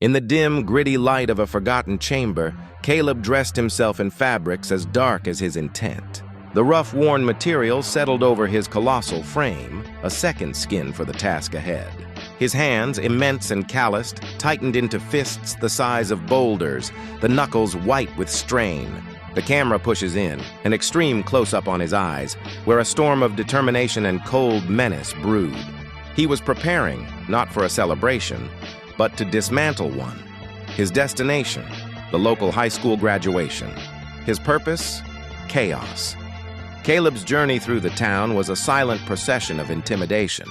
In the dim, gritty light of a forgotten chamber, Caleb dressed himself in fabrics as dark as his intent. The rough, worn material settled over his colossal frame, a second skin for the task ahead. His hands, immense and calloused, tightened into fists the size of boulders, the knuckles white with strain. The camera pushes in, an extreme close-up on his eyes, where a storm of determination and cold menace brewed. He was preparing, not for a celebration, but to dismantle one. His destination, the local high school graduation. His purpose, chaos. Caleb's journey through the town was a silent procession of intimidation.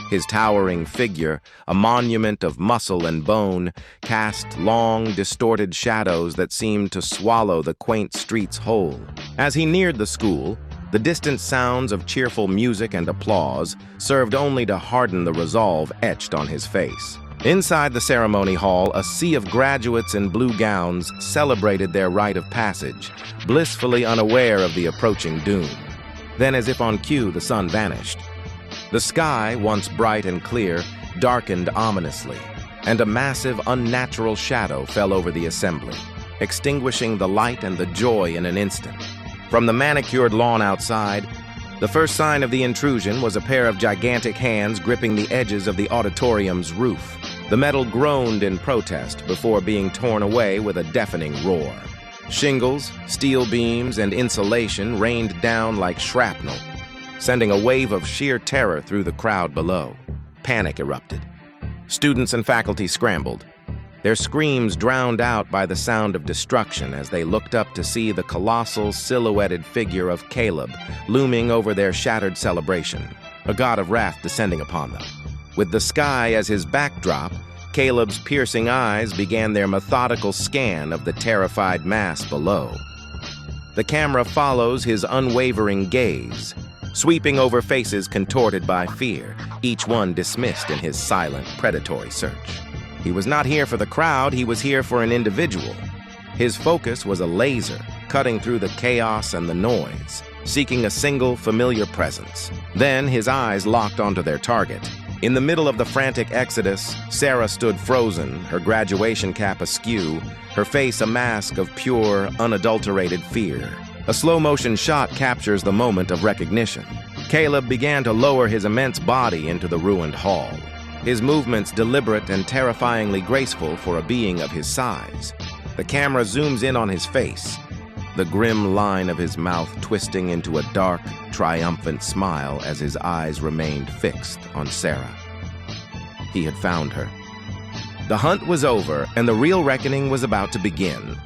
His towering figure, a monument of muscle and bone, cast long, distorted shadows that seemed to swallow the quaint streets whole. As he neared the school, the distant sounds of cheerful music and applause served only to harden the resolve etched on his face. Inside the ceremony hall, a sea of graduates in blue gowns celebrated their rite of passage, blissfully unaware of the approaching doom. Then, as if on cue, the sun vanished. The sky, once bright and clear, darkened ominously, and a massive, unnatural shadow fell over the assembly, extinguishing the light and the joy in an instant. From the manicured lawn outside, the first sign of the intrusion was a pair of gigantic hands gripping the edges of the auditorium's roof. The metal groaned in protest before being torn away with a deafening roar. Shingles, steel beams, and insulation rained down like shrapnel, sending a wave of sheer terror through the crowd below. Panic erupted. Students and faculty scrambled, their screams drowned out by the sound of destruction as they looked up to see the colossal, silhouetted figure of Caleb looming over their shattered celebration, a god of wrath descending upon them. With the sky as his backdrop, Caleb's piercing eyes began their methodical scan of the terrified mass below. The camera follows his unwavering gaze, sweeping over faces contorted by fear, each one dismissed in his silent, predatory search. He was not here for the crowd, he was here for an individual. His focus was a laser, cutting through the chaos and the noise, seeking a single, familiar presence. Then his eyes locked onto their target. In the middle of the frantic exodus, Sarah stood frozen, her graduation cap askew, her face a mask of pure, unadulterated fear. A slow-motion shot captures the moment of recognition. Caleb began to lower his immense body into the ruined hall, his movements deliberate and terrifyingly graceful for a being of his size. The camera zooms in on his face, the grim line of his mouth twisting into a dark, triumphant smile as his eyes remained fixed on Sarah. He had found her. The hunt was over, and the real reckoning was about to begin.